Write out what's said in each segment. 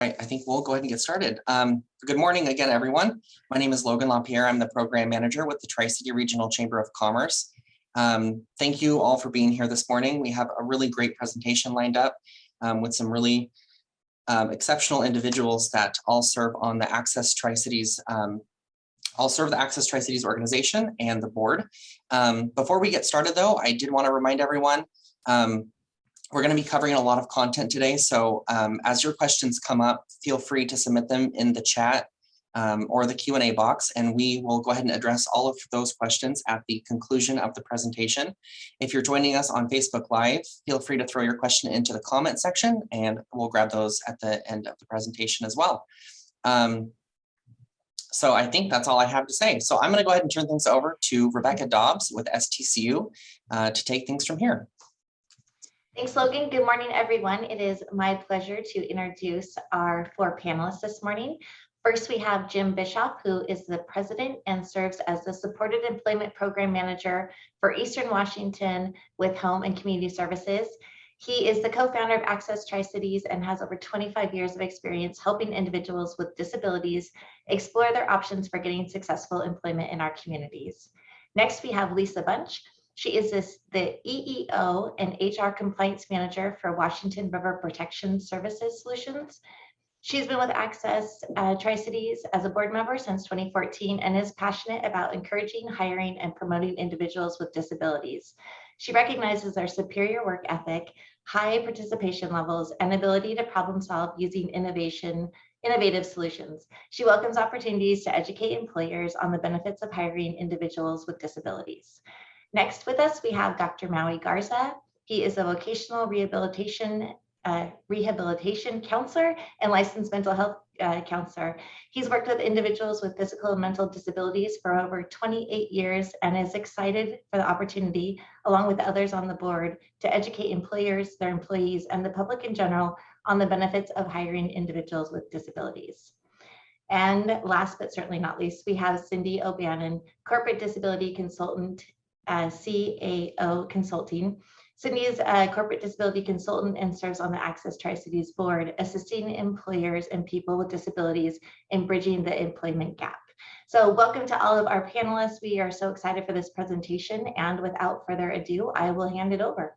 Right, I think we'll go ahead and get started. Good morning again, everyone. My name is Logan LaPierre. I'm the program manager with the Tri-City Regional Chamber of Commerce. Thank you all for being here this morning. We have a really great presentation lined up with some really exceptional individuals that all serve on the Access Tri-Cities, all serve the Access Tri-Cities organization and the board. Before we get started though, I did want to remind everyone, we're going to be covering a lot of content today, so as your questions come up, feel free to submit them in the chat or the Q&A box, and we will go ahead and address all of those questions at the conclusion of the presentation. If you're joining us on Facebook Live, feel free to throw your question into the comment section, and we'll grab those at the end of the presentation as well. So I think that's all I have to say. So I'm going to go ahead and turn things over to Rebecca Dobbs with STCU to take things from here. Thanks, Logan. Good morning, everyone. It is my pleasure to introduce our 4 panelists this morning. First, we have Jim Bischoff, who is the president and serves as the Supported Employment Program Manager for Eastern Washington with Home and Community Services. He is the co-founder of Access Tri-Cities and has over 25 years of experience helping individuals with disabilities explore their options for getting successful employment in our communities. Next, we have Lisa Bunch. She is the EEO and HR Compliance Manager for Washington River Protection Services Solutions. She's been with Access Tri-Cities as a board member since 2014 and is passionate about encouraging, hiring, and promoting individuals with disabilities. She recognizes their superior work ethic, high participation levels, and ability to problem solve using innovative solutions. She welcomes opportunities to educate employers on the benefits of hiring individuals with disabilities. Next with us, we have Dr. Maui Garza. He is a vocational rehabilitation counselor and licensed mental health counselor. He's worked with individuals with physical and mental disabilities for over 28 years and is excited for the opportunity, along with others on the board, to educate employers, their employees, and the public in general on the benefits of hiring individuals with disabilities. And last but certainly not least, we have Cindy O'Bannon, corporate disability consultant, CAO Consulting. Cindy is a corporate disability consultant and serves on the Access Tri-Cities board, assisting employers and people with disabilities in bridging the employment gap. So welcome to all of our panelists. We are so excited for this presentation, and without further ado, I will hand it over.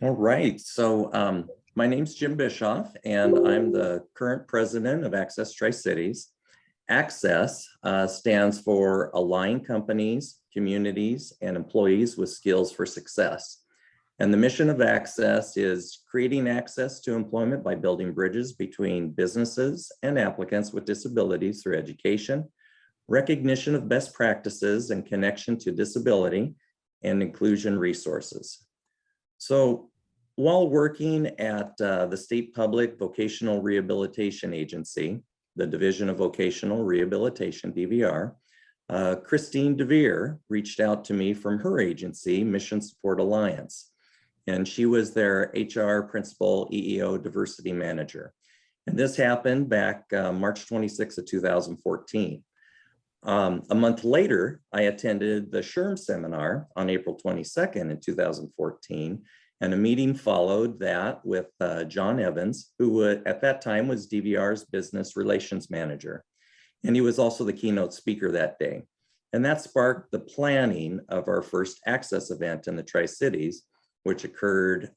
All right, so my name's Jim Bischoff, and I'm the current president of Access Tri-Cities. Access stands for Align Companies, Communities, and Employees with Skills for Success. And the mission of Access is creating access to employment by building bridges between businesses and applicants with disabilities through education, recognition of best practices, and connection to disability and inclusion resources. So while working at the State Public Vocational Rehabilitation Agency, the Division of Vocational Rehabilitation, DVR, Christine DeVere reached out to me from her agency, Mission Support Alliance, and she was their HR Principal EEO Diversity Manager. And this happened back March 26th of 2014. A month later, I attended the SHRM seminar on April 22nd in 2014, and a meeting followed that with John Evans, who at that time was DVR's Business Relations Manager. And he was also the keynote speaker that day. And that sparked the planning of our first Access event in the Tri-Cities, which occurred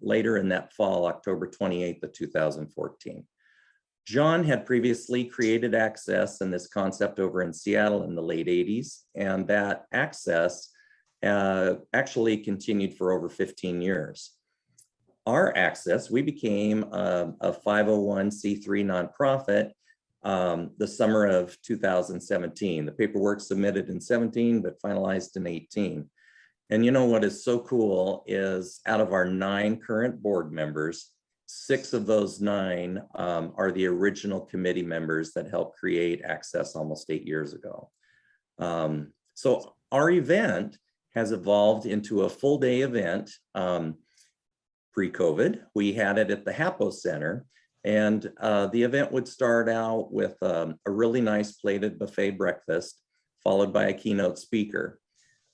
later in that fall, October 28th of 2014. John had previously created Access and this concept over in Seattle in the late 80s, and that Access actually continued for over 15 years. Our Access, we became a 501c3 nonprofit the summer of 2017. The paperwork submitted in 17, but finalized in 18. And you know what is so cool is out of our 9 current board members, 6 of those 9 are the original committee members that helped create Access almost 8 years ago. So our event has evolved into a full day event. Pre-COVID, we had it at the Hapo Center, and the event would start out with a really nice plated buffet breakfast, followed by a keynote speaker.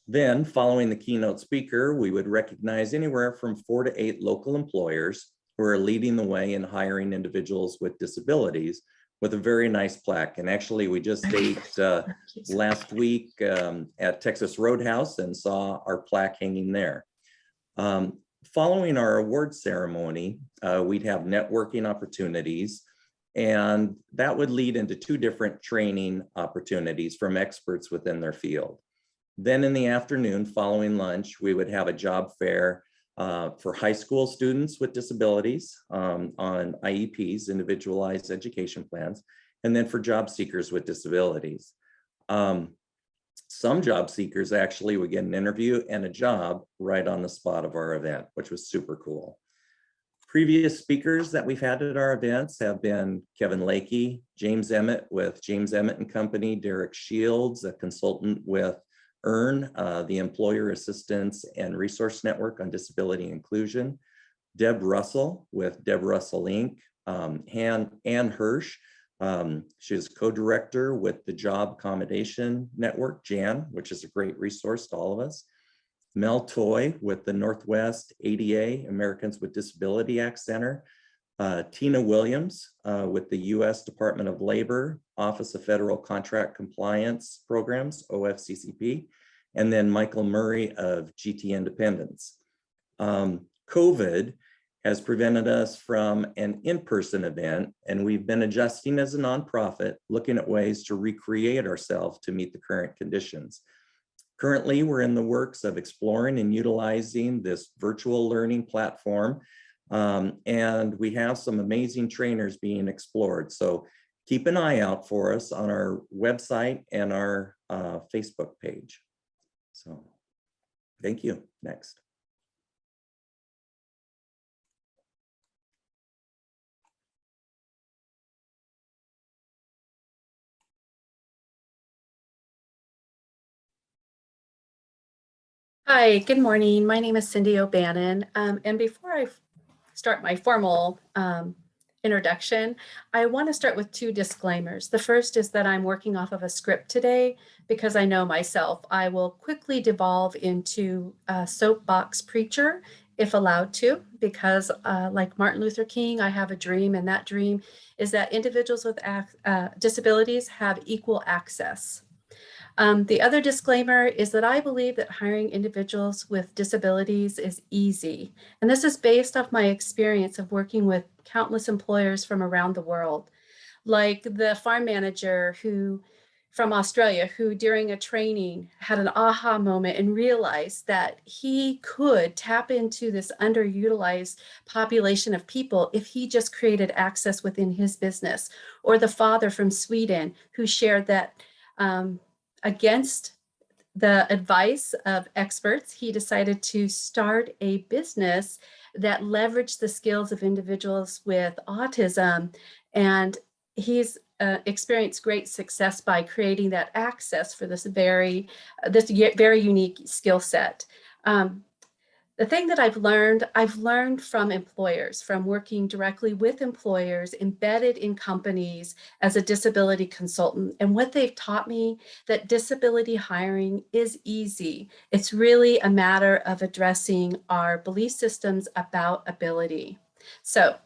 Then, following the keynote speaker, we would recognize anywhere from 4 to 8 local employers who are leading the way in hiring individuals with disabilities with a very nice plaque. And actually, we just ate last week at Texas Roadhouse and saw our plaque hanging there. Following our award ceremony, we'd have networking opportunities, and that would lead into 2 different training opportunities from experts within their field. Then in the afternoon, following lunch, we would have a job fair for high school students with disabilities on IEPs, individualized education plans, and then for job seekers with disabilities. Some job seekers actually would get an interview and a job right on the spot of our event, which was super cool. Previous speakers that we've had at our events have been Kevin Lakey, James Emmett with James Emmett and Company, Derek Shields, a consultant with EARN, the Employer Assistance and Resource Network on Disability Inclusion, Deb Russell with Deb Russell Inc., Ann Hirsch, she's co-director with the Job Accommodation Network, JAN, which is a great resource to all of us, Mel Toy with the Northwest ADA, Americans with Disability Act Center, Tina Williams with the U.S. Department of Labor, Office of Federal Contract Compliance Programs, OFCCP, and then Michael Murray of GT Independence. COVID has prevented us from an in-person event, and we've been adjusting as a nonprofit, looking at ways to recreate ourselves to meet the current conditions. Currently, we're in the works of exploring and utilizing this virtual learning platform. And we have some amazing trainers being explored. So keep an eye out for us on our website and our Facebook page. So thank you. Next. Hi, good morning. My name is Cindy O'Bannon. And before I start my formal introduction, I want to start with 2 disclaimers. The first is that I'm working off of a script today because I know myself. I will quickly devolve into a soapbox preacher if allowed to, because like Martin Luther King, I have a dream, and that dream is that individuals with disabilities have equal access. The other disclaimer is that I believe that hiring individuals with disabilities is easy. And this is based off my experience of working with countless employers from around the world, like the farm manager from Australia, who during a training had an aha moment and realized that he could tap into this underutilized population of people if he just created access within his business. Or the father from Sweden who shared that against the advice of experts, he decided to start a business that leveraged the skills of individuals with autism. And he's experienced great success by creating that access for this very unique skill set. The thing that I've learned from employers, from working directly with employers embedded in companies as a disability consultant. And what they've taught me, that disability hiring is easy. It's really a matter of addressing our belief systems about ability. So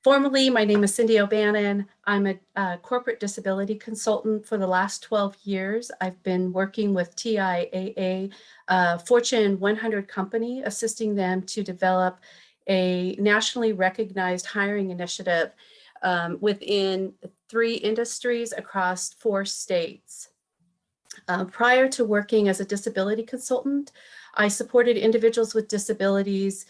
formally, my name is Cindy O'Bannon. I'm a corporate disability consultant for the last 12 years. I've been working with TIAA, Fortune 100 company, assisting them to develop a nationally recognized hiring initiative within 3 industries across 4 states. Prior to working as a disability consultant, I supported individuals with disabilities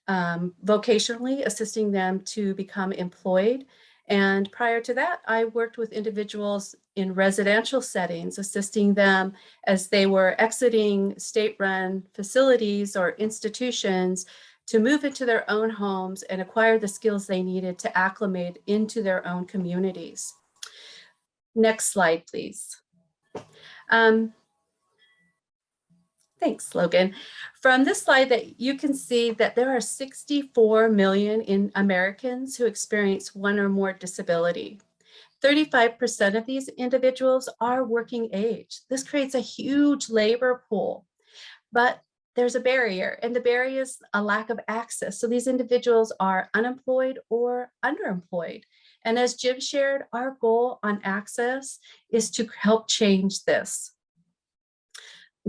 vocationally, assisting them to become employed. And prior to that, I worked with individuals in residential settings, assisting them as they were exiting state-run facilities or institutions to move into their own homes and acquire the skills they needed to acclimate into their own communities. Next slide, please. Thanks, Logan. From this slide, that you can see that there are 64 million Americans who experience one or more disability. 35% of these individuals are working age. This creates a huge labor pool. but there's a barrier, and the barrier is a lack of access. So these individuals are unemployed or underemployed. And as Jim shared, our goal on access is to help change this.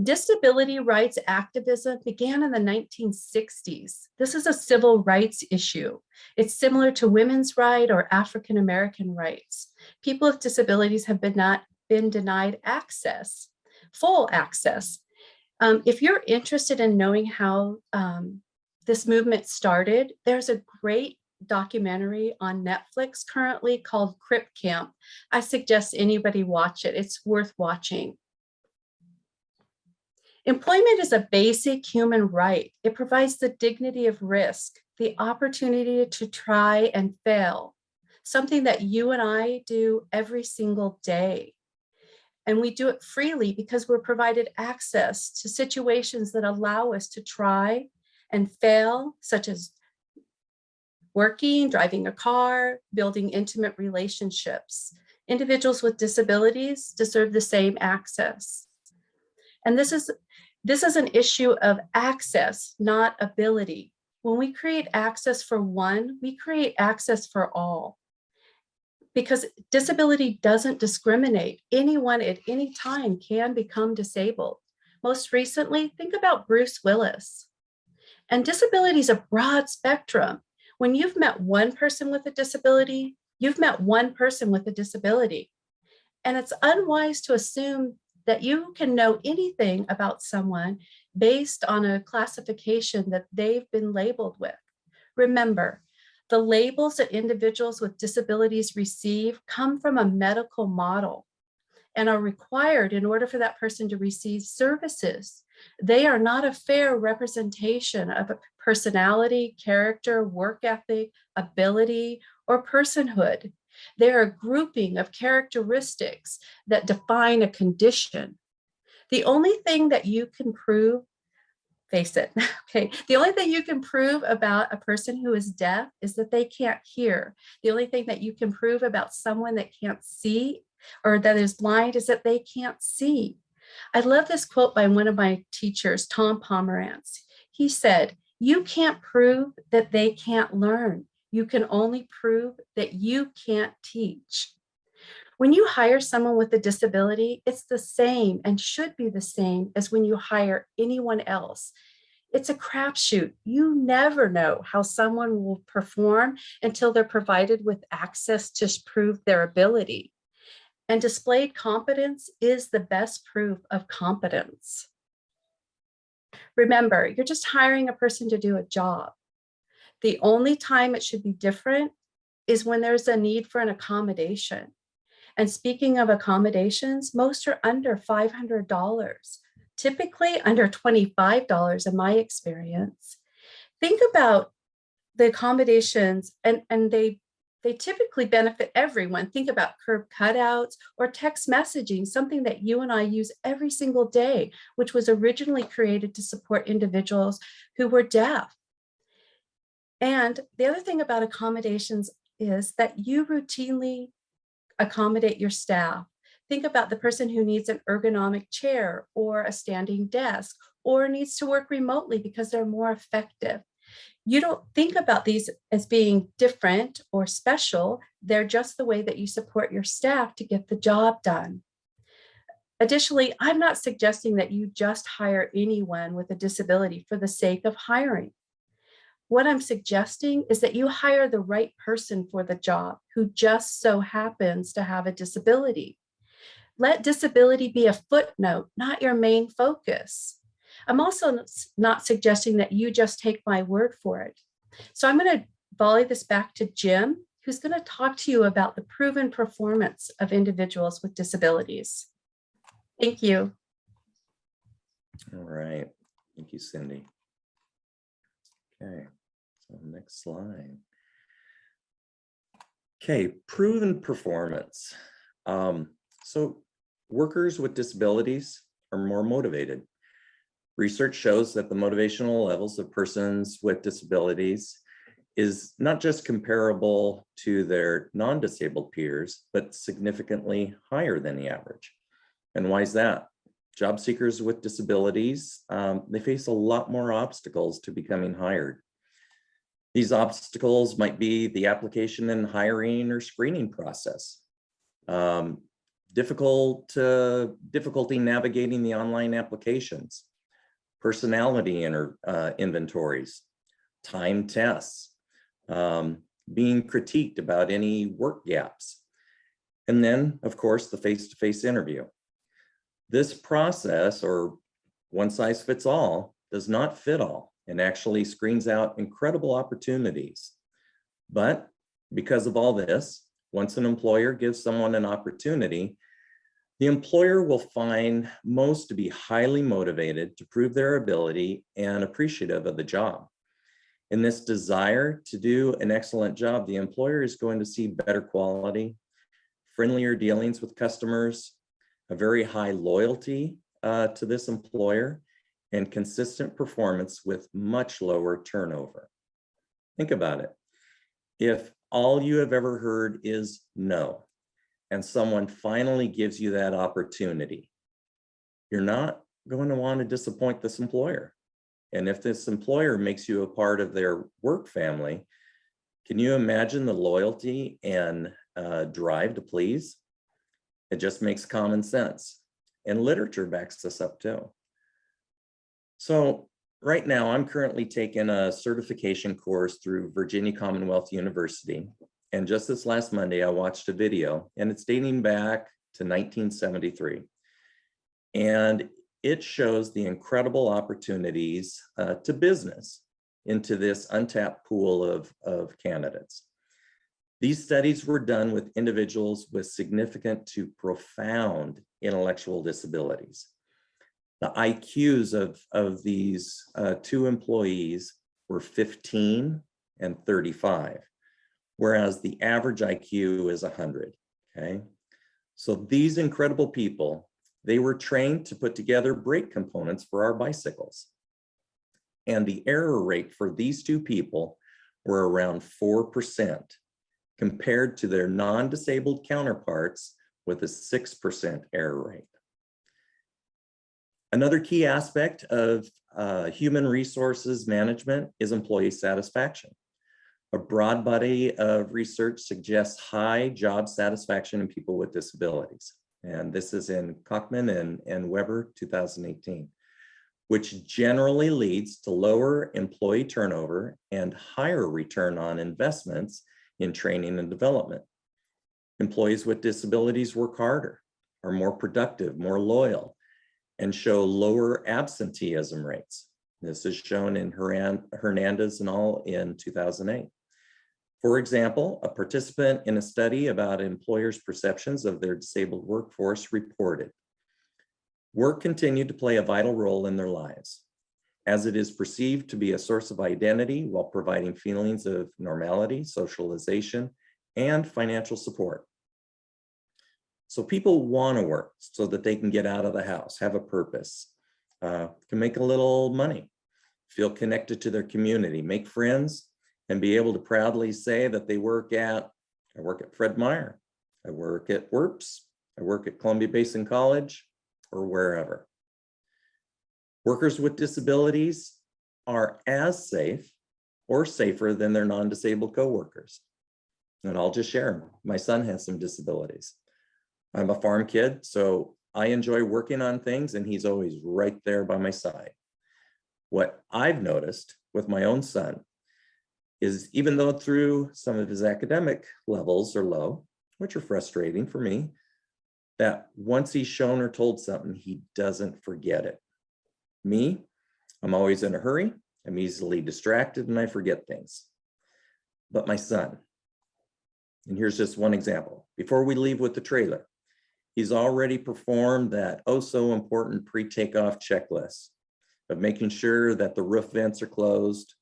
Disability rights activism began in the 1960s. This is a civil rights issue. It's similar to women's rights or African American rights. People with disabilities have been denied access, full access. If you're interested in knowing how this movement started, there's a great documentary on Netflix currently called Crip Camp. I suggest anybody watch it. It's worth watching. Employment is a basic human right. It provides the dignity of risk, the opportunity to try and fail, something that you and I do every single day. And we do it freely because we're provided access to situations that allow us to try and fail, such as working, driving a car, building intimate relationships. Individuals with disabilities deserve the same access. And this is an issue of access, not ability. When we create access for one, we create access for all. Because disability doesn't discriminate. Anyone at any time can become disabled. Most recently, think about Bruce Willis. And disability is a broad spectrum. When you've met one person with a disability, you've met one person with a disability. And it's unwise to assume that you can know anything about someone based on a classification that they've been labeled with. Remember, the labels that individuals with disabilities receive come from a medical model and are required in order for that person to receive services. They are not a fair representation of a personality, character, work ethic, ability, or personhood. They are a grouping of characteristics that define a condition. The only thing that you can prove, face it, okay, the only thing you can prove about a person who is deaf is that they can't hear. The only thing that you can prove about someone that can't see or that is blind is that they can't see. I love this quote by one of my teachers, Tom Pomerantz. He said, "You can't prove that they can't learn. You can only prove that you can't teach." When you hire someone with a disability, it's the same and should be the same as when you hire anyone else. It's a crapshoot. You never know how someone will perform until they're provided with access to prove their ability. And displayed competence is the best proof of competence. Remember, you're just hiring a person to do a job. The only time it should be different is when there's a need for an accommodation. And speaking of accommodations, most are under $500, typically under $25 in my experience. Think about the accommodations, and they typically benefit everyone. Think about curb cutouts or text messaging, something that you and I use every single day, which was originally created to support individuals who were deaf. And the other thing about accommodations is that you routinely accommodate your staff. Think about the person who needs an ergonomic chair or a standing desk or needs to work remotely because they're more effective. You don't think about these as being different or special. They're just the way that you support your staff to get the job done. Additionally, I'm not suggesting that you just hire anyone with a disability for the sake of hiring. What I'm suggesting is that you hire the right person for the job who just so happens to have a disability. Let disability be a footnote, not your main focus. I'm also not suggesting that you just take my word for it. So I'm going to volley this back to Jim, who's going to talk to you about the proven performance of individuals with disabilities. Thank you. All right. Thank you, Cindy. Okay, so next slide. Okay, proven performance. So workers with disabilities are more motivated. Research shows that the motivational levels of persons with disabilities is not just comparable to their non-disabled peers, but significantly higher than the average. And why is that? job seekers with disabilities, they face a lot more obstacles to becoming hired. These obstacles might be the application and hiring or screening process, difficulty navigating the online applications, personality inventories, time tests, being critiqued about any work gaps, and then, of course, the face-to-face interview. This process, or one size fits all, does not fit all and actually screens out incredible opportunities. But because of all this, once an employer gives someone an opportunity, the employer will find most to be highly motivated to prove their ability and appreciative of the job. In this desire to do an excellent job, the employer is going to see better quality, friendlier dealings with customers, a very high loyalty to this employer, and consistent performance with much lower turnover. Think about it. If all you have ever heard is no, and someone finally gives you that opportunity, you're not going to want to disappoint this employer. And if this employer makes you a part of their work family, can you imagine the loyalty and drive to please? It just makes common sense. And literature backs this up too. So right now, I'm currently taking a certification course through Virginia Commonwealth University. And just this last Monday, I watched a video, and it's dating back to 1973. And it shows the incredible opportunities to business into this untapped pool of candidates. These studies were done with individuals with significant to profound intellectual disabilities. The IQs of these two employees were 15 and 35, whereas the average IQ is 100, okay? So these incredible people, they were trained to put together brake components for our bicycles. And the error rate for these two people were around 4% compared to their non-disabled counterparts with a 6% error rate. Another key aspect of human resources management is employee satisfaction. A broad body of research suggests high job satisfaction in people with disabilities. And this is in Kochman and Weber 2018, which generally leads to lower employee turnover and higher return on investments in training and development. Employees with disabilities work harder, are more productive, more loyal, and show lower absenteeism rates. This is shown in Hernandez and al. In 2008. For example, a participant in a study about employers' perceptions of their disabled workforce reported, work continued to play a vital role in their lives, as it is perceived to be a source of identity while providing feelings of normality, socialization, and financial support. So people want to work so that they can get out of the house, have a purpose, can make a little money, feel connected to their community, make friends, and be able to proudly say that they work at, I work at Fred Meyer, I work at WERPS, I work at Columbia Basin College, or wherever. Workers with disabilities are as safe or safer than their non-disabled coworkers. And I'll just share, my son has some disabilities. I'm a farm kid, so I enjoy working on things, and he's always right there by my side. What I've noticed with my own son is, even though through some of his academic levels are low, which are frustrating for me, that once he's shown or told something, he doesn't forget it. Me, I'm always in a hurry, I'm easily distracted, and I forget things. But my son, and here's just one example. Before we leave with the trailer, he's already performed that oh so important pre-takeoff checklist of making sure that the roof vents are closed,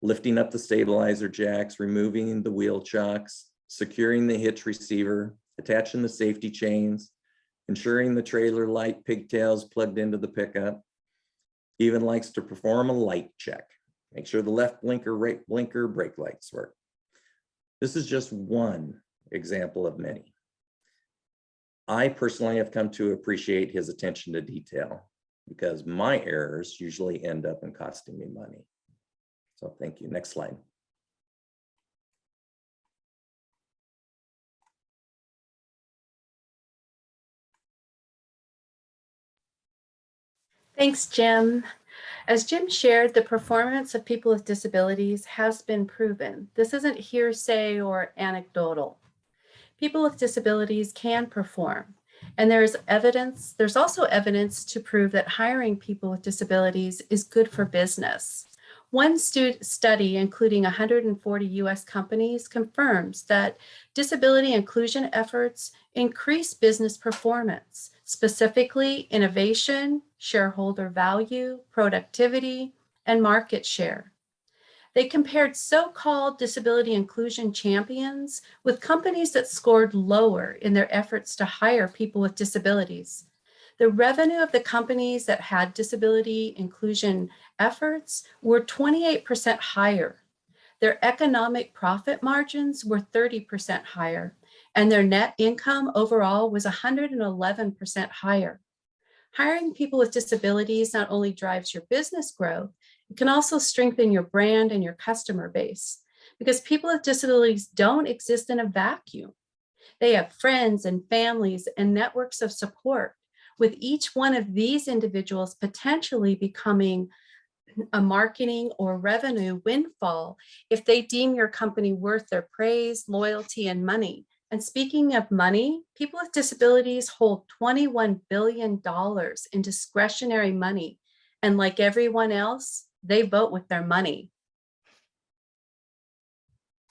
lifting up the stabilizer jacks, removing the wheel chocks, securing the hitch receiver, attaching the safety chains, ensuring the trailer light pigtails plugged into the pickup. He even likes to perform a light check, make sure the left blinker, right blinker, brake lights work. This is just one example of many. I personally have come to appreciate his attention to detail because my errors usually end up in costing me money. So thank you. Next slide. Thanks, Jim. As Jim shared, the performance of people with disabilities has been proven. This isn't hearsay or anecdotal. People with disabilities can perform. And there's also evidence to prove that hiring people with disabilities is good for business. One study, including 140 US companies, confirms that disability inclusion efforts increase business performance, specifically innovation, shareholder value, productivity, and market share. They compared so-called disability inclusion champions with companies that scored lower in their efforts to hire people with disabilities. The revenue of the companies that had disability inclusion efforts were 28% higher. Their economic profit margins were 30% higher, and their net income overall was 111% higher. Hiring people with disabilities not only drives your business growth, it can also strengthen your brand and your customer base because people with disabilities don't exist in a vacuum. They have friends and families and networks of support, with each one of these individuals potentially becoming a marketing or revenue windfall if they deem your company worth their praise, loyalty, and money. And speaking of money, people with disabilities hold $21 billion in discretionary money. And like everyone else, they vote with their money.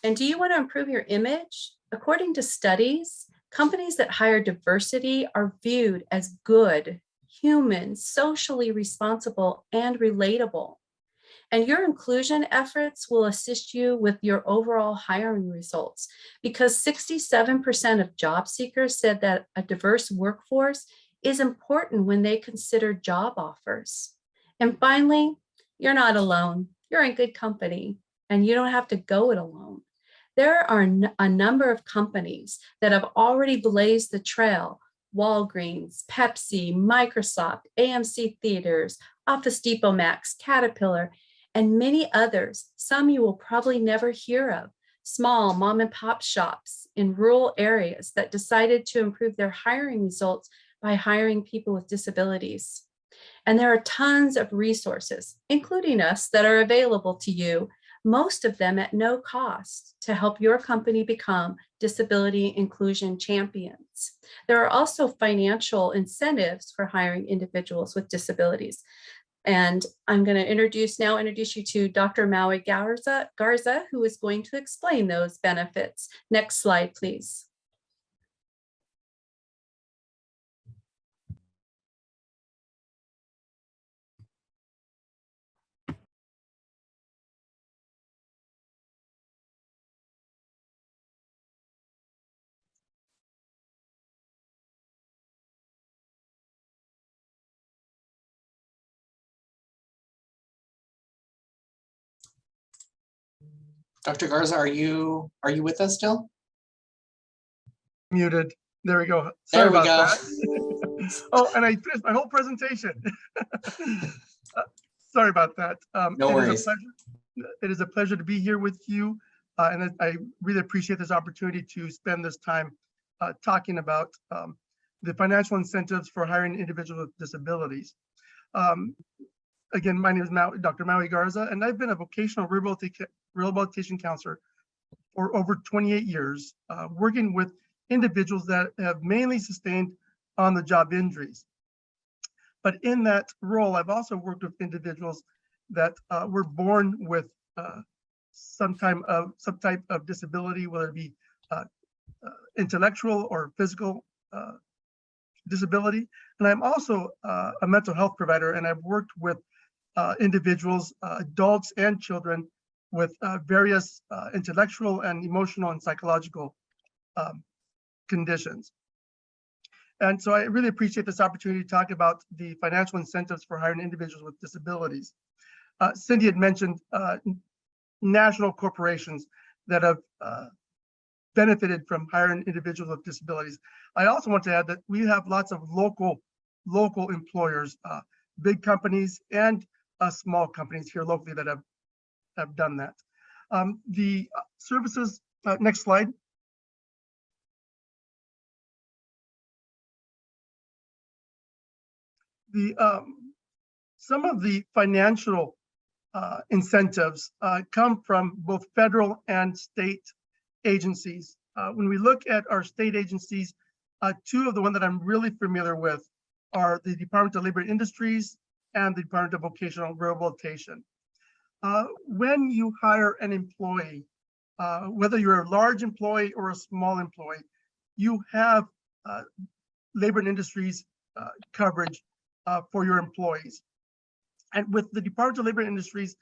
And do you want to improve your image? According to studies, companies that hire diversity are viewed as good, human, socially responsible, and relatable. And your inclusion efforts will assist you with your overall hiring results because 67% of job seekers said that a diverse workforce is important when they consider job offers. And finally, you're not alone. You're in good company and you don't have to go it alone. There are a number of companies that have already blazed the trail: Walgreens, Pepsi, Microsoft, AMC Theaters, Office Depot Max, Caterpillar, and many others. Some you will probably never hear of. Small mom and pop shops in rural areas that decided to improve their hiring results by hiring people with disabilities. And there are tons of resources, including us, that are available to you, most of them at no cost, to help your company become disability inclusion champions. There are also financial incentives for hiring individuals with disabilities. And I'm going to introduce you to Dr. Maui Garza, who is going to explain those benefits. Next slide, please. Dr. Garza, are you with us still? Muted. There we go. Sorry about that. Oh, and I finished my whole presentation. Sorry about that. No worries. It is a pleasure to be here with you. And I really appreciate this opportunity to spend this time talking about the financial incentives for hiring individuals with disabilities. Again, my name is Dr. Maui Garza, and I've been a vocational rehabilitation counselor for over 28 years, working with individuals that have mainly sustained on-the-job injuries. But in that role, I've also worked with individuals that were born with some type of disability, whether it be intellectual or physical disability. And I'm also a mental health provider, and I've worked with individuals, adults and children with various intellectual and emotional and psychological conditions. And so I really appreciate this opportunity to talk about the financial incentives for hiring individuals with disabilities. Cindy had mentioned national corporations that have benefited from hiring individuals with disabilities. I also want to add that we have lots of local employers, big companies and small companies here locally that have done that. The services, next slide. Some of the financial incentives come from both federal and state agencies. When we look at our state agencies, two of the ones that I'm really familiar with are the Department of Labor and Industries and the Department of Vocational Rehabilitation. When you hire an employee, whether you're a large employee or a small employee, you have Labor and Industries coverage for your employees. And with the Department of Labor and Industries,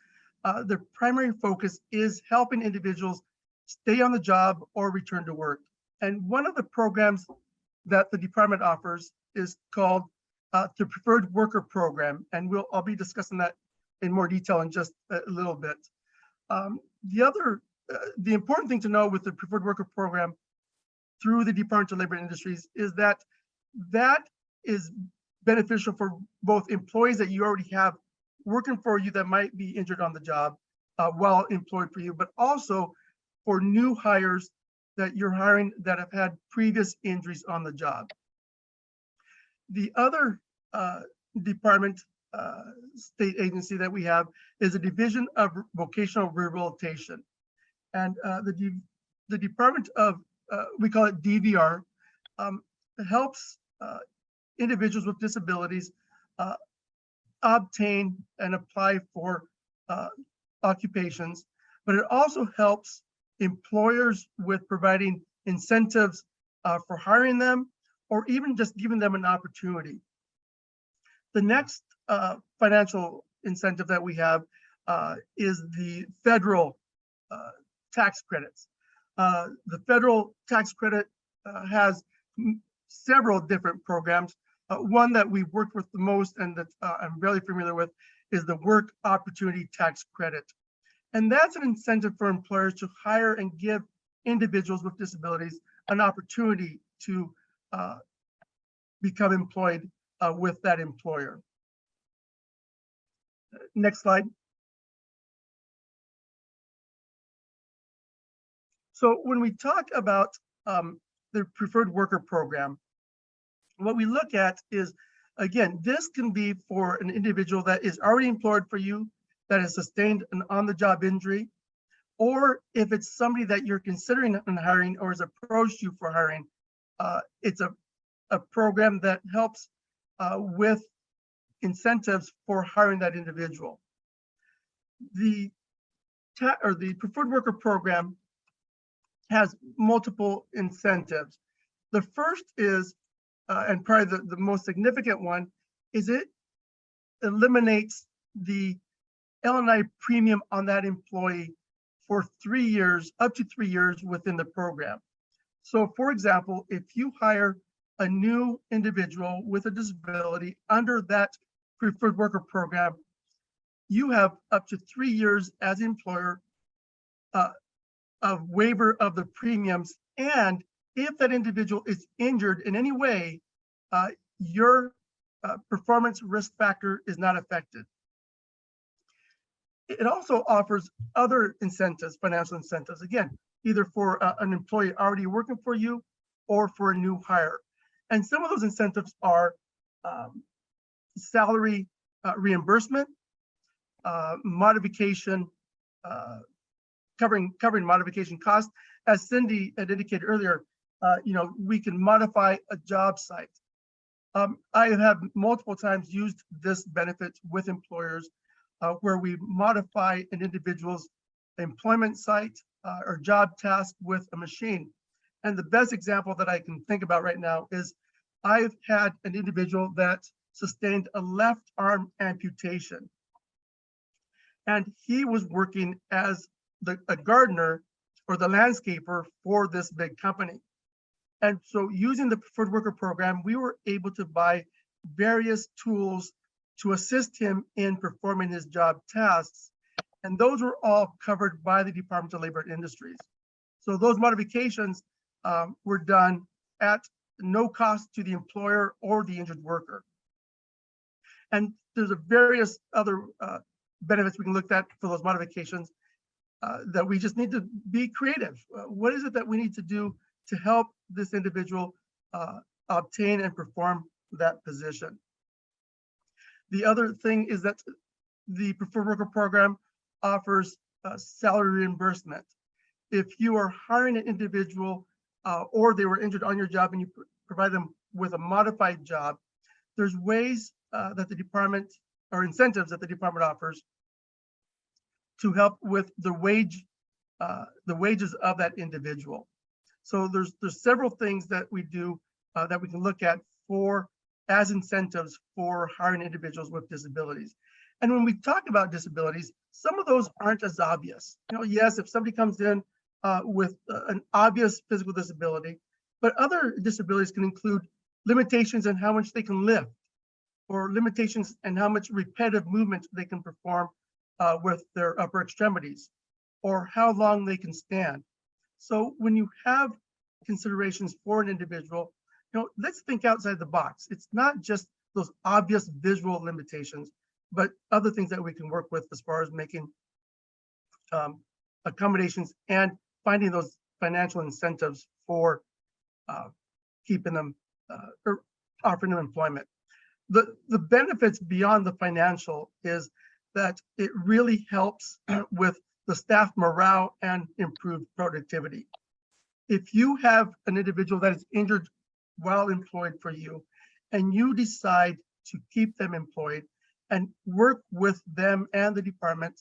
their primary focus is helping individuals stay on the job or return to work. And one of the programs that the department offers is called the Preferred Worker Program. And I'll be discussing that in more detail in just a little bit. The important thing to know with the Preferred Worker Program through the Department of Labor and Industries is that is beneficial for both employees that you already have working for you that might be injured on the job while employed for you, but also for new hires that you're hiring that have had previous injuries on the job. The other department, state agency that we have is the Division of Vocational Rehabilitation. And the Department of, we call it DVR, helps individuals with disabilities obtain and apply for occupations, but it also helps employers with providing incentives for hiring them or even just giving them an opportunity. The next financial incentive that we have is the federal tax credits. The federal tax credit has several different programs. One that we've worked with the most and that I'm really familiar with is the Work Opportunity Tax Credit. And that's an incentive for employers to hire and give individuals with disabilities an opportunity to become employed with that employer. Next slide. So when we talk about the Preferred Worker Program, what we look at is, again, this can be for an individual that is already employed for you, that has sustained an on-the-job injury, or if it's somebody that you're considering hiring or has approached you for hiring, it's a program that helps with incentives for hiring that individual. The Preferred Worker Program has multiple incentives. The first is, and probably the most significant one, is it eliminates the L&I premium on that employee for 3 years, up to 3 years within the program. So for example, if you hire a new individual with a disability under that Preferred Worker Program, you have up to 3 years as employer of waiver of the premiums. And if that individual is injured in any way, your performance risk factor is not affected. It also offers other incentives, financial incentives, again, either for an employee already working for you or for a new hire. And some of those incentives are salary reimbursement, modification, covering modification costs. As Cindy had indicated earlier, we can modify a job site. I have multiple times used this benefit with employers where we modify an individual's employment site or job task with a machine. And the best example that I can think about right now is I've had an individual that sustained a left arm amputation. And he was working as a gardener or the landscaper for this big company. And so using the Preferred Worker Program, we were able to buy various tools to assist him in performing his job tasks. And those were all covered by the Department of Labor and Industries. So those modifications were done at no cost to the employer or the injured worker. And there's a various other benefits we can look at for those modifications that we just need to be creative. What is it that we need to do to help this individual obtain and perform that position? The other thing is that the Preferred Worker Program offers salary reimbursement. If you are hiring an individual or they were injured on your job and you provide them with a modified job, there's ways that the department, or incentives that the department offers to help with the wages of that individual. So there's several things that we do that we can look at for as incentives for hiring individuals with disabilities. And when we talk about disabilities, some of those aren't as obvious. You know, yes, if somebody comes in with an obvious physical disability, but other disabilities can include limitations in how much they can lift, or limitations in how much repetitive movement they can perform with their upper extremities, or how long they can stand. So when you have considerations for an individual, you know, let's think outside the box. It's not just those obvious visual limitations, but other things that we can work with as far as making accommodations and finding those financial incentives for keeping them or offering them employment. The benefits beyond the financial is that it really helps with the staff morale and improved productivity. If you have an individual that is injured while employed for you, and you decide to keep them employed and work with them and the Department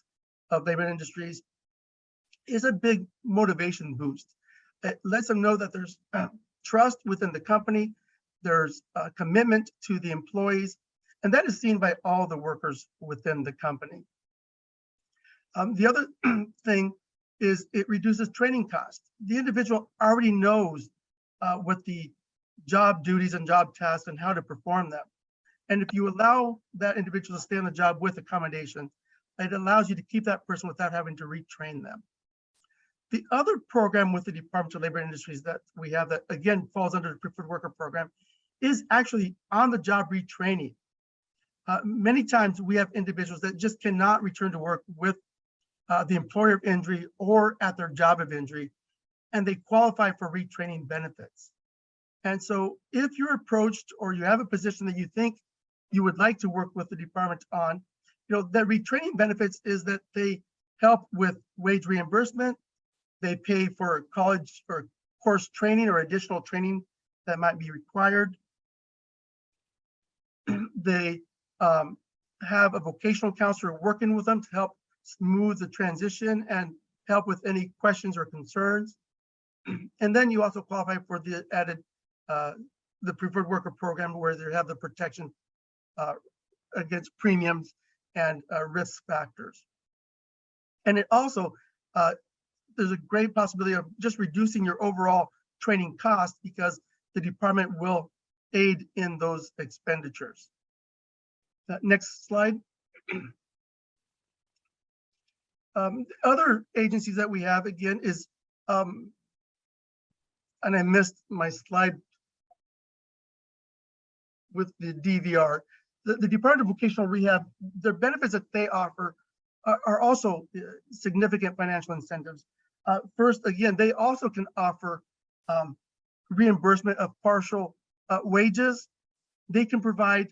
of Labor and Industries, is a big motivation boost. It lets them know that there's trust within the company, there's a commitment to the employees, and that is seen by all the workers within the company. The other thing is it reduces training costs. The individual already knows what the job duties and job tasks and how to perform them. And if you allow that individual to stay on the job with accommodation, it allows you to keep that person without having to retrain them. The other program with the Department of Labor and Industries that we have that again falls under the Preferred Worker Program is actually on-the-job retraining. Many times we have individuals that just cannot return to work with the employer of injury or at their job of injury, and they qualify for retraining benefits. And so if you're approached or you have a position that you think you would like to work with the department on, you know, that retraining benefits is that they help with wage reimbursement, they pay for college or course training or additional training that might be required. They have a vocational counselor working with them to help smooth the transition and help with any questions or concerns. And then you also qualify for the added the Preferred Worker Program, where they have the protection against premiums and risk factors. And it also, there's a great possibility of just reducing your overall training costs because the department will aid in those expenditures. Next slide. Other agencies that we have, again, is, and I missed my slide with the DVR. The Department of Vocational Rehab, the benefits that they offer are also significant financial incentives. First, again, they also can offer reimbursement of partial wages. They can provide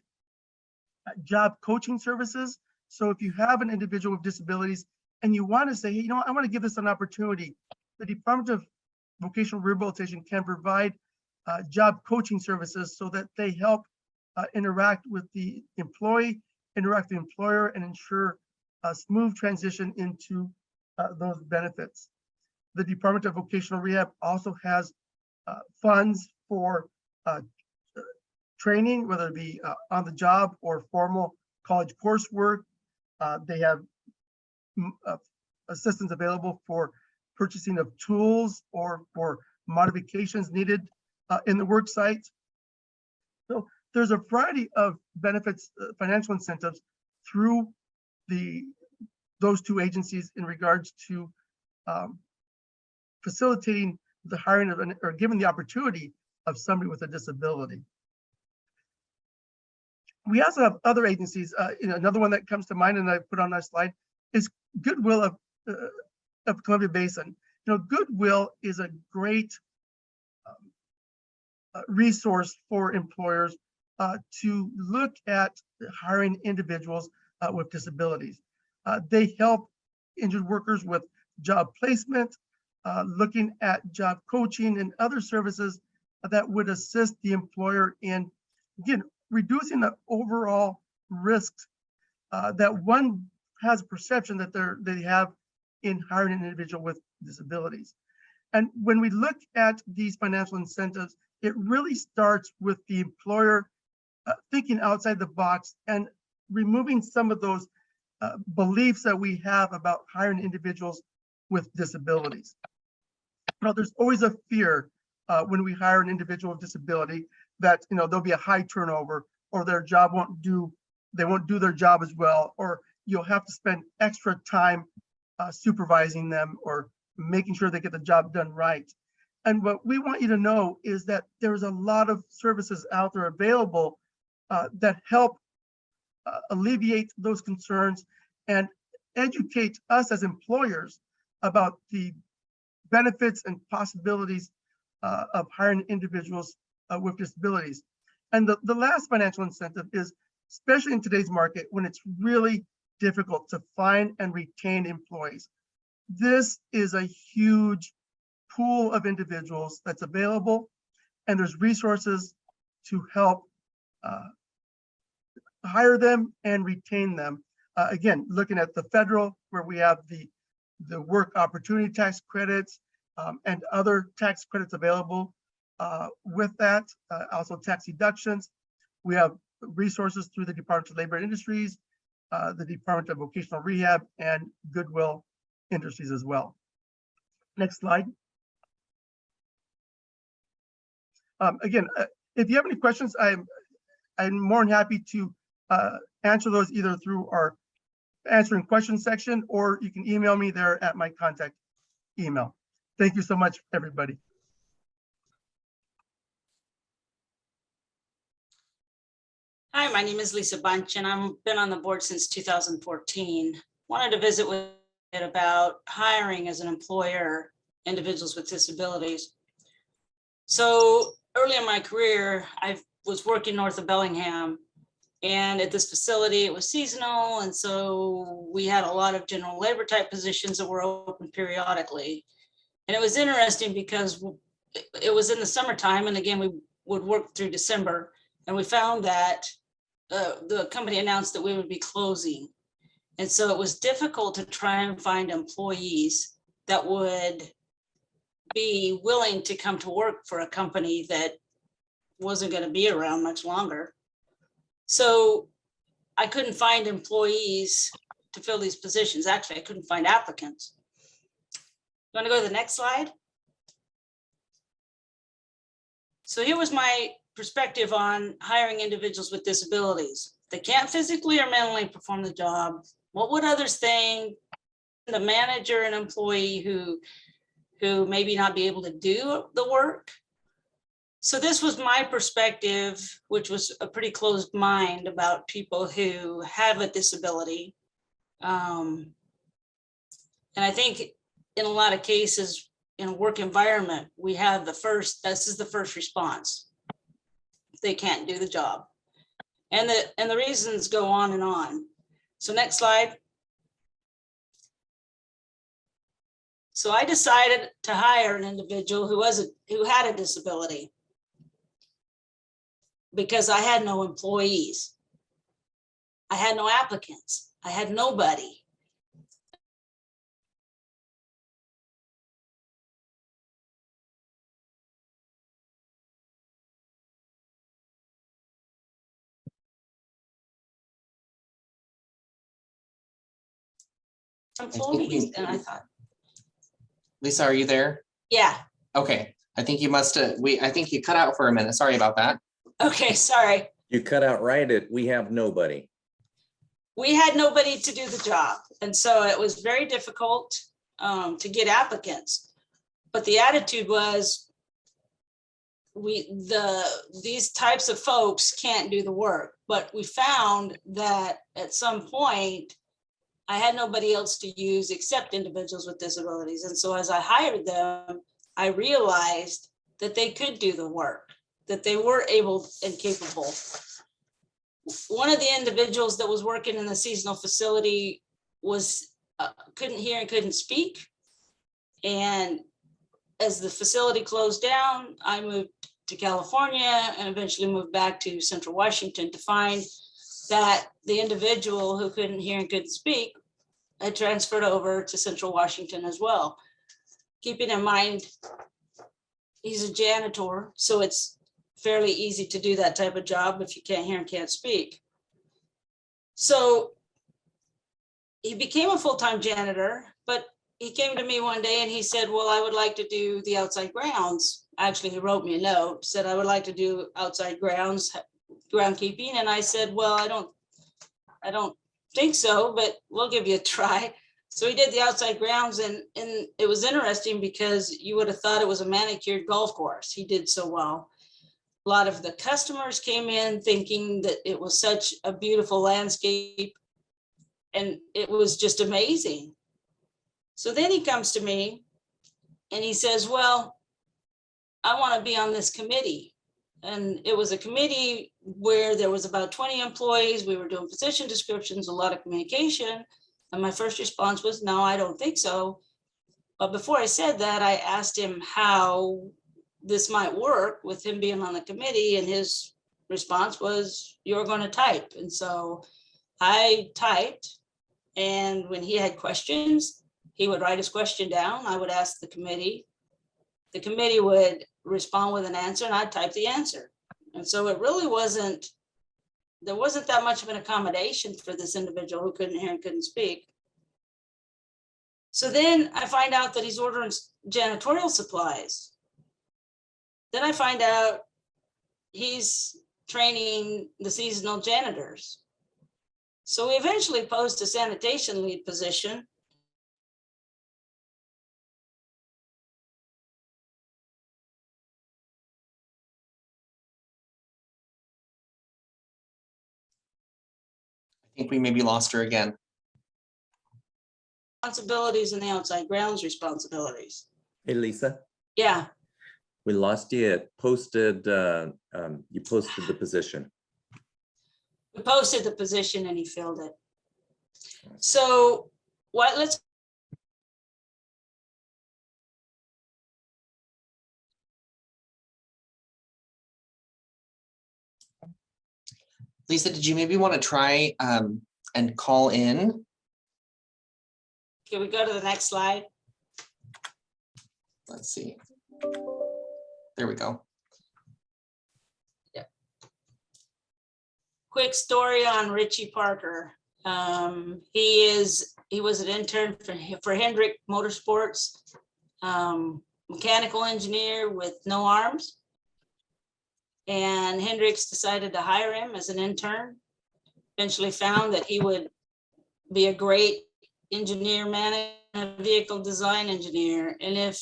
job coaching services. So if you have an individual with disabilities and you want to say, hey, you know what, I want to give this an opportunity, the Department of Vocational Rehabilitation can provide job coaching services so that they help interact with the employee, interact with the employer, and ensure a smooth transition into those benefits. The Department of Vocational Rehab also has funds for training, whether it be on the job or formal college coursework. They have assistance available for purchasing of tools or for modifications needed in the work site. So there's a variety of benefits, financial incentives through those two agencies in regards to facilitating the hiring of or giving the opportunity of somebody with a disability. We also have other agencies. Another one that comes to mind, and I put on that slide, is Goodwill of Columbia Basin. Goodwill is a great resource for employers to look at hiring individuals with disabilities. They help injured workers with job placement, looking at job coaching and other services that would assist the employer in, again, reducing the overall risks that one has a perception that they have in hiring an individual with disabilities. And when we look at these financial incentives, it really starts with the employer thinking outside the box and removing some of those beliefs that we have about hiring individuals with disabilities. There's always a fear when we hire an individual with disability that there'll be a high turnover, or their job they won't do their job as well, or you'll have to spend extra time supervising them or making sure they get the job done right. And what we want you to know is that there's a lot of services out there available that help alleviate those concerns and educate us as employers about the benefits and possibilities of hiring individuals with disabilities. And the last financial incentive is, especially in today's market, when it's really difficult to find and retain employees. This is a huge pool of individuals that's available, and there's resources to help hire them and retain them. Again, looking at the federal, where we have the work opportunity tax credits and other tax credits available with that, also tax deductions. We have resources through the Department of Labor and Industries, the Department of Vocational Rehab, and Goodwill Industries as well. Next slide. Again, if you have any questions, I'm more than happy to answer those either through our answering questions section, or you can email me there at my contact email. Thank you so much, everybody. Hi, my name is Lisa Bunch, and I've been on the board since 2014. Wanted to visit with you about hiring as an employer, individuals with disabilities. So early in my career, I was working north of Bellingham, and at this facility, it was seasonal. And so we had a lot of general labor type positions that were open periodically. And it was interesting because it was in the summertime. And again, we would work through December, and we found that the company announced that we would be closing. And so it was difficult to try and find employees that would be willing to come to work for a company that wasn't going to be around much longer. So I couldn't find employees to fill these positions. Actually, I couldn't find applicants. You want to go to the next slide? So here was my perspective on hiring individuals with disabilities. They can't physically or mentally perform the job. What would others think? The manager and employee who maybe not be able to do the work. So this was my perspective, which was a pretty closed mind about people who have a disability. And I think in a lot of cases in a work environment, we have this is the first response. They can't do the job. And the reasons go on and on. So next slide. So I decided to hire an individual who had a disability because I had no employees. I had no applicants. I had nobody. Employees, and I thought, Lisa, are you there? yeah. Okay, I think you must have, I think you cut out for a minute. Sorry about that. Okay, sorry. You cut out right at "we have nobody." We had nobody to do the job. And so it was very difficult to get applicants. But the attitude was, these types of folks can't do the work. But we found that at some point, I had nobody else to use except individuals with disabilities. And so as I hired them, I realized that they could do the work, that they were able and capable. One of the individuals that was working in the seasonal facility was couldn't hear and couldn't speak. And as the facility closed down, I moved to California and eventually moved back to Central Washington to find that the individual who couldn't hear and couldn't speak had transferred over to Central Washington as well. Keeping in mind, he's a janitor, so it's fairly easy to do that type of job if you can't hear and can't speak. So he became a full-time janitor, but he came to me one day and he said, well, I would like to do the outside grounds. Actually, he wrote me a note, said, I would like to do outside grounds, groundkeeping. And I said, well, I don't think so, but we'll give you a try. So he did the outside grounds, and it was interesting because you would have thought it was a manicured golf course. He did so well. A lot of the customers came in thinking that it was such a beautiful landscape, and it was just amazing. So then he comes to me and he says, well, I want to be on this committee. And it was a committee where there was about 20 employees. We were doing position descriptions, a lot of communication. And my first response was, no, I don't think so. But before I said that, I asked him how this might work with him being on the committee. And his response was, you're going to type. And so I typed. And when he had questions, he would write his question down. I would ask the committee. The committee would respond with an answer, and I'd type the answer. And so it really wasn't, there wasn't that much of an accommodation for this individual who couldn't hear and couldn't speak. So then I find out that he's ordering janitorial supplies. Then I find out he's training the seasonal janitors. So we eventually post a sanitation lead position. I think we maybe lost her again. Responsibilities and the outside grounds responsibilities. Hey, Lisa, Yeah, we lost you. It posted, you posted the position. we posted the position and he filled it. So let's Lisa, did you maybe want to try and call in? can we go to the next slide? Let's see. There we go. Quick story on Richie Parker. He was an intern for Hendrick Motorsports, mechanical engineer with no arms. And Hendricks decided to hire him as an intern. Eventually found that he would be a great engineer, man, and a vehicle design engineer. And if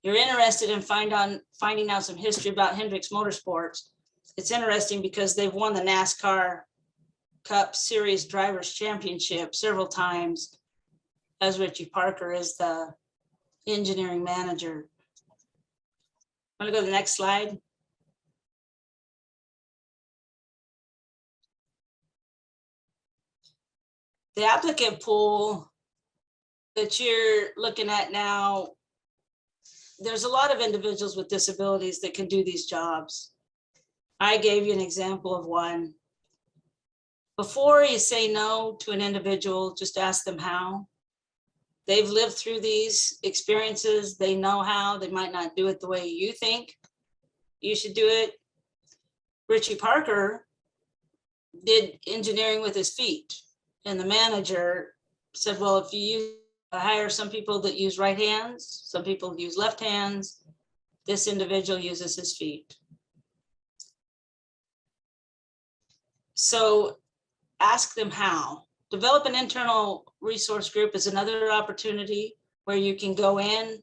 you're interested in finding out some history about Hendricks Motorsports, it's interesting because they've won the NASCAR Cup Series Drivers Championship several times, as Richie Parker is the engineering manager. I'm gonna go to the next slide. The applicant pool that you're looking at now, there's a lot of individuals with disabilities that can do these jobs. I gave you an example of one. Before you say no to an individual, just ask them how. They've lived through these experiences. They know how. They might not do it the way you think you should do it. Richie Parker did engineering with his feet. And the manager said, well, if you hire some people that use right hands, some people use left hands, this individual uses his feet. So ask them how. Develop an internal resource group is another opportunity where you can go in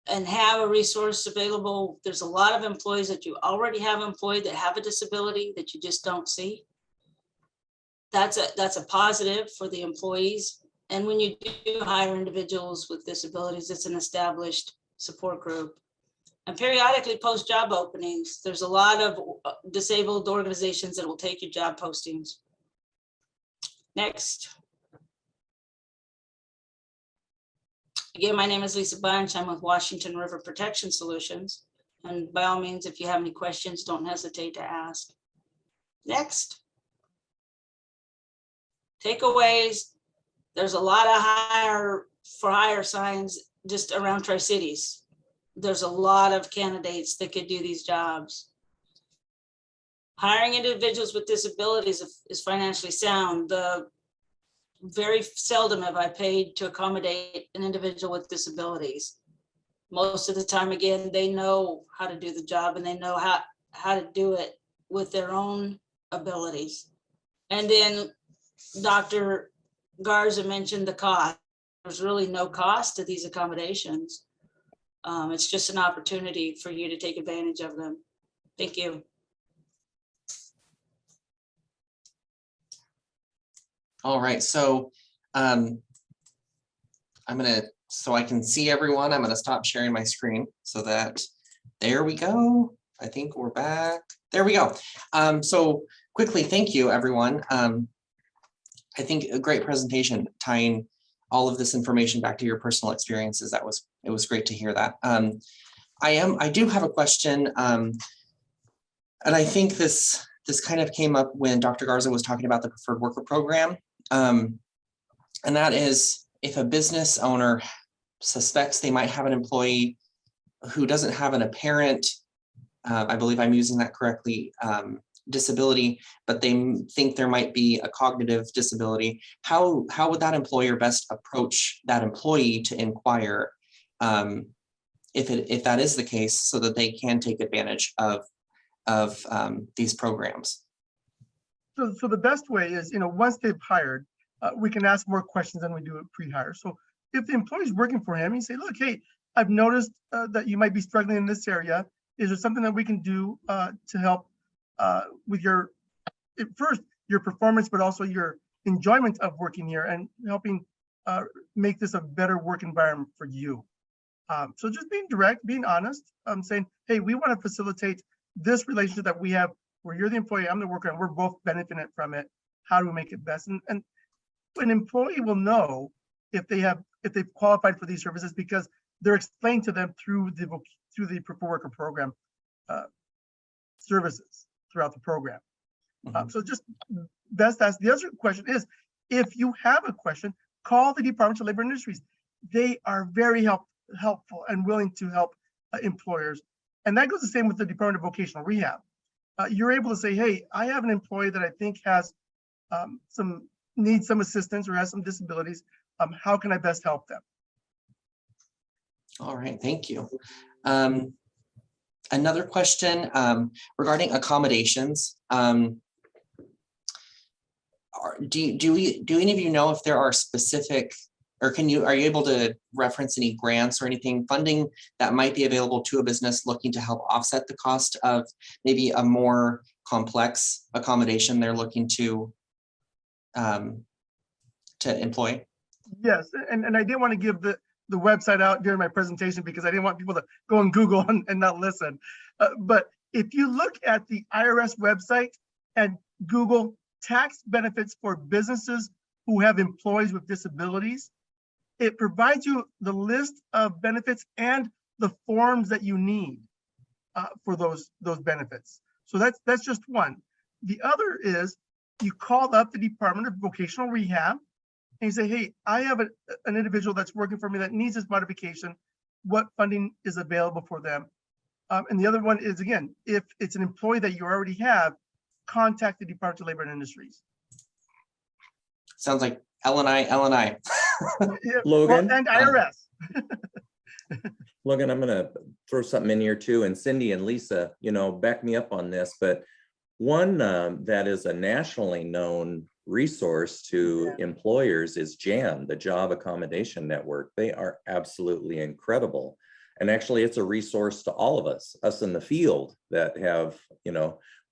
and have a resource available. There's a lot of employees that you already have employed that have a disability that you just don't see. That's a positive for the employees. And when you do hire individuals with disabilities, it's an established support group. And periodically post job openings. There's a lot of disabled organizations that will take your job postings. Next. Again, my name is Lisa Bunch. I'm with Washington River Protection Solutions. And by all means, if you have any questions, don't hesitate to ask. Next. Takeaways. There's a lot of hire for hire signs just around Tri-Cities. There's a lot of candidates that could do these jobs. Hiring individuals with disabilities is financially sound. Very seldom have I paid to accommodate an individual with disabilities. Most of the time, again, they know how to do the job and they know how to do it with their own abilities. And then Dr. Garza mentioned the cost. There's really no cost to these accommodations. It's just an opportunity for you to take advantage of them. Thank you. All right, so so I can see everyone, I'm gonna stop sharing my screen so that, there we go. I think we're back. There we go. So quickly, thank you, everyone. I think a great presentation tying all of this information back to your personal experiences. It was great to hear that. I do have a question, and I think this kind of came up when Dr. Garza was talking about the preferred worker program. And that is, if a business owner suspects they might have an employee who doesn't have an apparent, I believe I'm using that correctly, disability, but they think there might be a cognitive disability, how would that employer best approach that employee to inquire if that is the case, so that they can take advantage of these programs? So the best way is, once they've hired, we can ask more questions than we do at pre-hire. So if the employee's working for him, you say, look, hey, I've noticed that you might be struggling in this area. Is there something that we can do to help with your performance, but also your enjoyment of working here and helping make this a better work environment for you? So just being direct, being honest, saying, hey, we want to facilitate this relationship that we have where you're the employee, I'm the worker, and we're both benefiting from it. How do we make it best? And an employee will know if they've qualified for these services because they're explained to them through the preferred worker program services throughout the program. So just best ask. The other question is, if you have a question, call the Department of Labor and Industries. They are very helpful and willing to help employers. And that goes the same with the Department of Vocational Rehab. You're able to say, hey, I have an employee that I think has needs some assistance or has some disabilities. How can I best help them? All right, thank you. Another question regarding accommodations. Do any of you know if there are specific, or are you able to reference any grants or anything, funding that might be available to a business looking to help offset the cost of maybe a more complex accommodation they're looking to employ? Yes, and I didn't want to give the website out during my presentation because I didn't want people to go and Google and not listen. But if you look at the IRS website and Google tax benefits for businesses who have employees with disabilities, it provides you the list of benefits and the forms that you need for those benefits. So that's just one. The other is you call up the Department of Vocational Rehab and you say, hey, I have an individual that's working for me that needs this modification. What funding is available for them? And the other one is, again, if it's an employee that you already have, contact the Department of Labor and Industries. Sounds like L&I. Yeah, Logan? and IRS. Logan, I'm going to throw something in here too. And Cindy and Lisa, back me up on this, but one that is a nationally known resource to employers is JAM, the Job Accommodation Network. They are absolutely incredible. And actually, it's a resource to all of us in the field that have,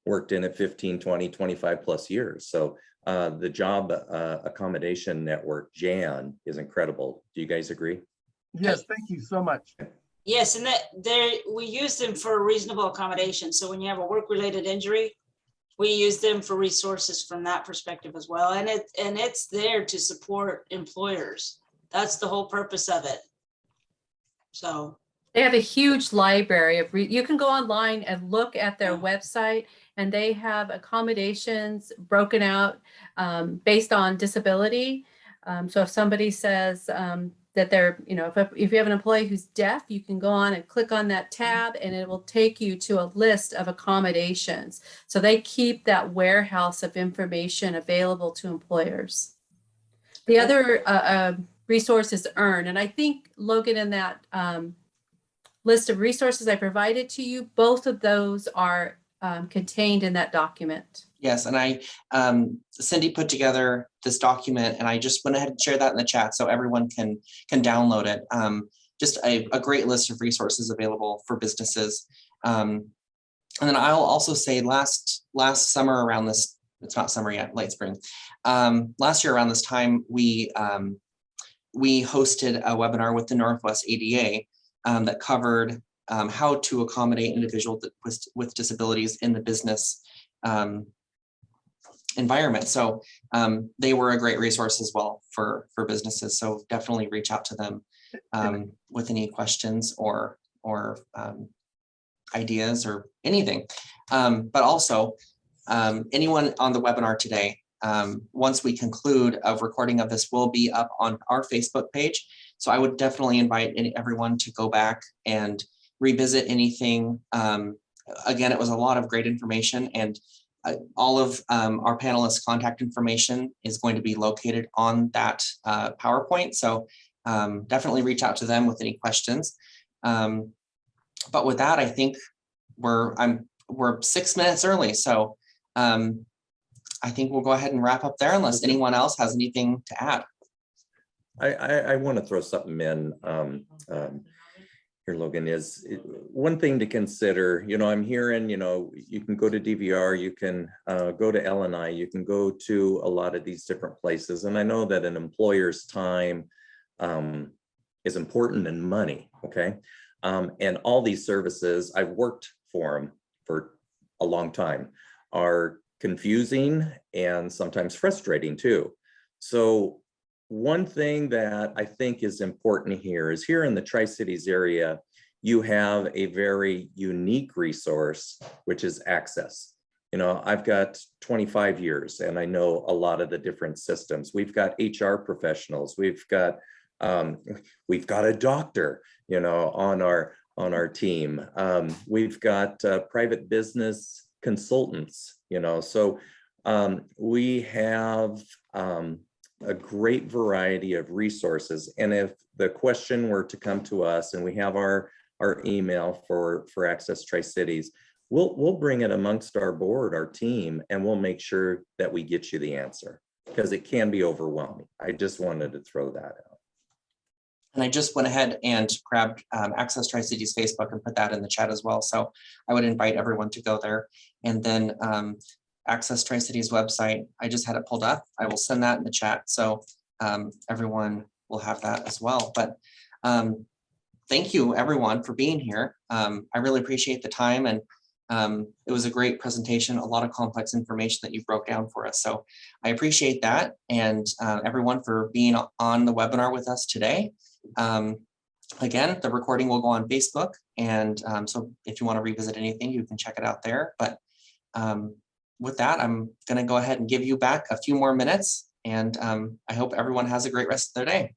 worked in it 15, 20, 25 plus years. So the Job Accommodation Network, JAN, is incredible. Do you guys agree? Yes, thank you so much. Yes, and we use them for reasonable accommodation. So when you have a work-related injury, we use them for resources from that perspective as well. And it's there to support employers. That's the whole purpose of it. So They have a huge library of, you can go online and look at their website, and they have accommodations broken out based on disability. So if somebody says that they're, if you have an employee who's deaf, you can go on and click on that tab and it will take you to a list of accommodations. So they keep that warehouse of information available to employers. The other resource is EARN. And I think, Logan, in that list of resources I provided to you, both of those are contained in that document. Yes, and Cindy put together this document, and I just went ahead and shared that in the chat so everyone can download it. Just a great list of resources available for businesses. And then I'll also say last summer around this, it's not summer yet, late spring. Last year around this time, we hosted a webinar with the Northwest ADA that covered how to accommodate individuals with disabilities in the business environment. So they were a great resource as well for businesses. So definitely reach out to them with any questions or ideas or anything. But also anyone on the webinar today, once we conclude, a recording of this will be up on our Facebook page. So I would definitely invite everyone to go back and revisit anything. Again, it was a lot of great information, and all of our panelists' contact information is going to be located on that PowerPoint. So definitely reach out to them with any questions. But with that, I think we're 6 minutes early. So I think we'll go ahead and wrap up there unless anyone else has anything to add. I want to throw something in here, Logan, is one thing to consider. I'm hearing, you can go to DVR, you can go to LNI, you can go to a lot of these different places. And I know that an employer's time is important in money, okay? And all these services, I've worked for them for a long time, are confusing and sometimes frustrating too. So one thing that I think is important here is, here in the Tri-Cities area, you have a very unique resource, which is access. I've got 25 years and I know a lot of the different systems. We've got HR professionals, we've got a doctor, on our team. We've got private business consultants, so we have a great variety of resources. And if the question were to come to us, and we have our email for Access Tri-Cities, we'll bring it amongst our board, our team, and we'll make sure that we get you the answer, because it can be overwhelming. I just wanted to throw that out. And I just went ahead and grabbed Access Tri-Cities Facebook and put that in the chat as well. So I would invite everyone to go there. And then Access Tri-Cities website, I just had it pulled up. I will send that in the chat, so everyone will have that as well. But thank you everyone for being here. I really appreciate the time, and it was a great presentation, a lot of complex information that you broke down for us. So I appreciate that, and everyone for being on the webinar with us today. Again, the recording will go on Facebook, and so if you want to revisit anything, you can check it out there. But with that, I'm going to go ahead and give you back a few more minutes, and I hope everyone has a great rest of their day.